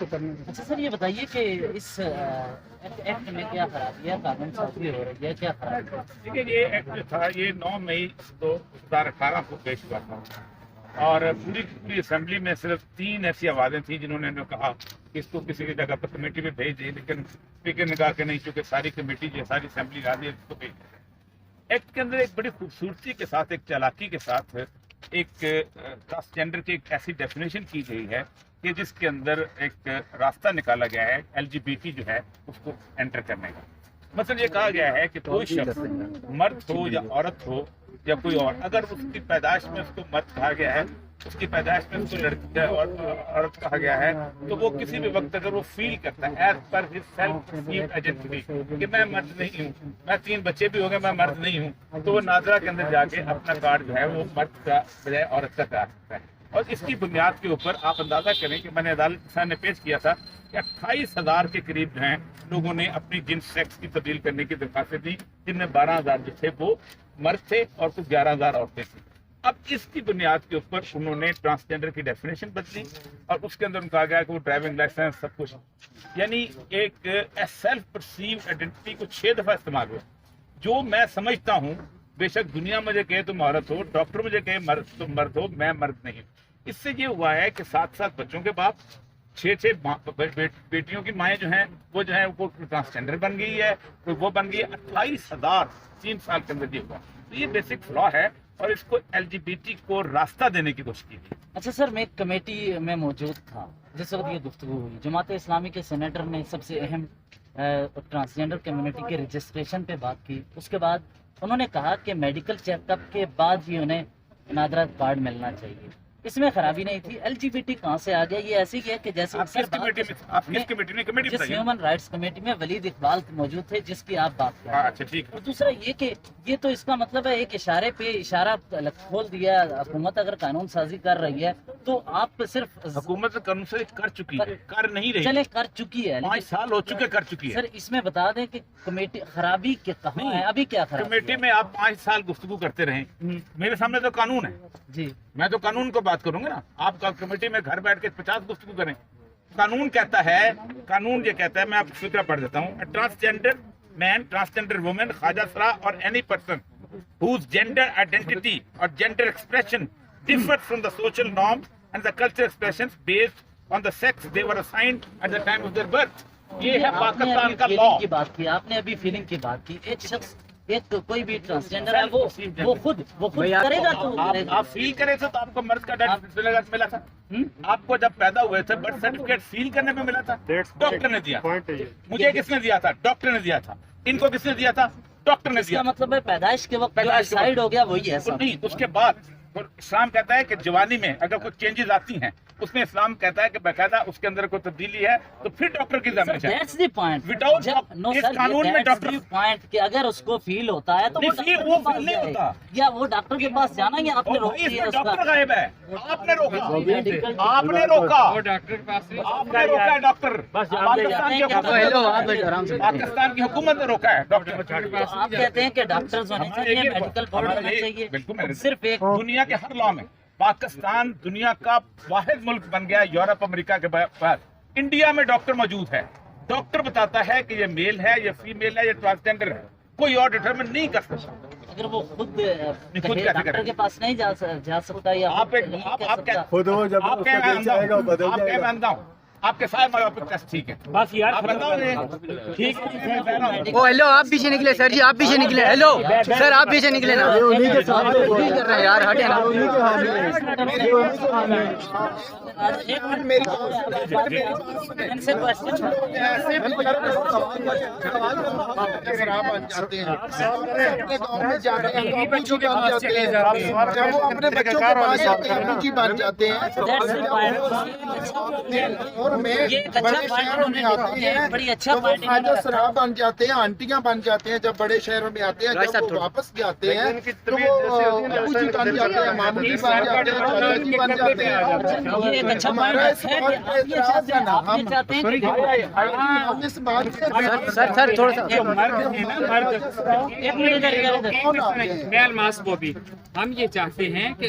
تو کرنا ہے۔ اچھا سر یہ بتائیے کہ اس ایکٹ میں کیا خرابی ہے، قانون سازی ہو رہی ہے، کیا خرابی ہے؟ دیکھیے یہ ایکٹ جو تھا یہ 9 مئی 2018 کو پیش ہوا تھا اور پوری اسمبلی میں صرف 3 ایسی آوازیں تھیں جنہوں نے کہا کہ اس کو کسی کی جگہ پر کمیٹی میں بھیج دیں، لیکن اسپیکر نے کہا کہ نہیں، چونکہ ساری کمیٹی جو ساری اسمبلی راضی ہے اس کو بھیج دیں۔ ایکٹ کے اندر ایک بڑی خوبصورتی کے ساتھ، ایک چالاکی کے ساتھ ایک ٹرانسجینڈر کی ایک ایسی ڈیفینیشن کی گئی ہے کہ جس کے اندر ایک راستہ نکالا گیا ہے LGBT جو ہے اس کو انٹر کرنے کا۔ مثلا یہ کہا گیا ہے کہ کوئی شخص مرد ہو یا عورت ہو یا کوئی اور، اگر اس کی پیدائش میں اس کو مرد کہا گیا ہے، اس کی پیدائش میں اس کو لڑکی اور عورت کہا گیا ہے، تو وہ کسی بھی وقت اگر وہ فیل کرتا ہے as per his self perceived identity کہ میں مرد نہیں ہوں، میں 3 بچے بھی ہو گئے، میں مرد نہیں ہوں، تو وہ ناظرہ کے اندر جا کے اپنا کارڈ جو ہے وہ مرد کا بجائے عورت کا کرا سکتا ہے۔ اور اس کی بنیاد کے اوپر آپ اندازہ کریں کہ میں نے عدالت کے سامنے پیش کیا تھا کہ 28,000 کے قریب جو ہیں لوگوں نے اپنی جنس سیکس کی تبدیل کرنے کی درخواستیں دی، جن میں 12,000 جو تھے وہ مرد تھے اور کچھ 11,000 عورتیں تھیں۔ اب اس کی بنیاد کے اوپر انہوں نے ٹرانسجینڈر کی ڈیفینیشن بدلی اور اس کے اندر ان کہا گیا کہ وہ ڈرائیونگ لائسنس سب کچھ، یعنی ایک سیلف پرسیو آئیڈینٹی کو 6 دفعہ استعمال ہوا، جو میں سمجھتا ہوں بے شک دنیا مجھے کہے تم عورت ہو، ڈاکٹر مجھے کہے مرد تم مرد ہو، میں مرد نہیں ہوں۔ اس سے یہ ہوا ہے کہ 7 بچوں کے باپ، 6 بیٹیوں کی مائیں جو ہیں وہ ٹرانسجینڈر بن گئی ہے، وہ بن گئی ہے 28,000 3 سال کے اندر یہ ہوا۔ تو یہ بیسک فلا ہے اور اس کو LGBT کو راستہ دینے کی کوشش کی گئی۔ اچھا سر میں ایک کمیٹی میں موجود تھا جس وقت یہ گفتگو ہوئی، جماعت اسلامی کے سینیٹر نے سب سے اہم ٹرانسجینڈر کمیونٹی کے رجسٹریشن پہ بات کی، اس کے بعد انہوں نے کہا کہ میڈیکل چیک اپ کے بعد ہی انہیں نادرہ کارڈ ملنا چاہیے۔ اس میں خرابی نہیں تھی، LGBT کہاں سے آ گیا؟ یہ ایسی ہے کہ جیسے جس ہیومن رائٹس کمیٹی میں ولید اقبال موجود تھے جس کی آپ بات کر رہے ہیں۔ اچھا ٹھیک ہے۔ اور دوسرا یہ کہ یہ تو اس کا مطلب ہے ایک اشارے پہ اشارہ کھول دیا، حکومت اگر قانون سازی کر رہی ہے تو آپ صرف حکومت قانون سازی کر چکی ہے، کر نہیں رہی، چلے کر چکی ہے، 5 سال ہو چکے کر چکی ہے۔ سر اس میں بتا دیں کہ کمیٹی خرابی کہاں ہے، ابھی کیا خرابی؟ کمیٹی میں آپ 5 سال گفتگو کرتے رہیں، میرے سامنے تو قانون ہے، جی میں تو قانون کو بات کروں گا نا۔ آپ کا کمیٹی میں گھر بیٹھ کے 50 گفتگو کریں، قانون کہتا ہے، قانون یہ کہتا ہے، میں آپ کو فکرہ پڑھ دیتا ہوں۔ ٹرانسجینڈر مین، ٹرانسجینڈر وومن، خواجہ سرا اور any person whose gender identity or gender expression differs from the social norms and the cultural expressions based on the sex they were assigned at the time of their birth۔ یہ ہے پاکستان کا لا۔ کی بات کی آپ نے، ابھی فیلنگ کی بات کی، ایک شخص ایک کوئی بھی ٹرانسجینڈر ہے وہ خود کرے گا تو آپ فیل کرے تھے تو آپ کو مرد کا ڈیتھ ملا تھا، آپ کو جب پیدا ہوئے تھے برتھ سرٹیفکیٹ فیل کرنے میں ملا تھا، ڈاکٹر نے دیا۔ مجھے کس نے دیا تھا؟ ڈاکٹر نے دیا تھا۔ ان کو کس نے دیا تھا؟ ڈاکٹر نے دیا۔ مطلب ہے پیدائش کے وقت ڈیسائیڈ ہو گیا وہی ہے نہیں، اس کے بعد اسلام کہتا ہے کہ جوانی میں اگر کوئی چینجز آتی ہیں اس میں اسلام کہتا ہے کہ باقاعدہ اس کے اندر کوئی تبدیلی ہے تو پھر ڈاکٹر کی ذمہ ہے۔ دیٹس دی پوائنٹ، اس قانون میں ڈاکٹر پوائنٹ کہ اگر اس کو فیل ہوتا ہے تو وہ فیل نہیں ہوتا، یا وہ ڈاکٹر کے پاس جانا یا آپ نے روک دیا؟ ڈاکٹر غائب ہے، آپ نے روکا، آپ نے روکا، آپ نے روکا ہے ڈاکٹر۔ پاکستان کی حکومت نے روکا ہے ڈاکٹر۔ آپ کہتے ہیں کہ ڈاکٹرز ہونے چاہیے، میڈیکل بورڈ ہونا چاہیے، بالکل صرف ایک دنیا کے ہر لا میں پاکستان دنیا کا واحد ملک بن گیا یورپ امریکہ کے بعد۔ انڈیا میں ڈاکٹر موجود ہے، ڈاکٹر بتاتا ہے کہ یہ میل ہے یا فیمیل ہے یا ٹرانسجینڈر ہے، کوئی اور ڈٹرمن نہیں کر سکتا۔ اگر وہ خود ڈاکٹر کے پاس نہیں جا سکتا یا آپ کے سارے مایوپک ٹیسٹ ٹھیک ہے، بس یار ٹھیک ہے۔ او ہیلو، آپ پیچھے نکلے سر جی، آپ پیچھے نکلے۔ ہیلو سر، آپ پیچھے نکلے نا یار، ہٹے نا۔ بن جاتے ہیں اور میں بڑے شہروں میں آتے ہیں تو وہ خواجہ سرا بن جاتے ہیں، آنٹیاں بن جاتے ہیں۔ جب بڑے شہروں میں آتے ہیں جب وہ واپس جاتے ہیں تو وہ ابو جی بن جاتے ہیں، مامو جی بن جاتے ہیں، چاچا جی بن جاتے ہیں۔ ہمارا اس بات پہ اعتراض ہے نا، ہم اس بات سے سر تھوڑا سا ہم یہ چاہتے ہیں کہ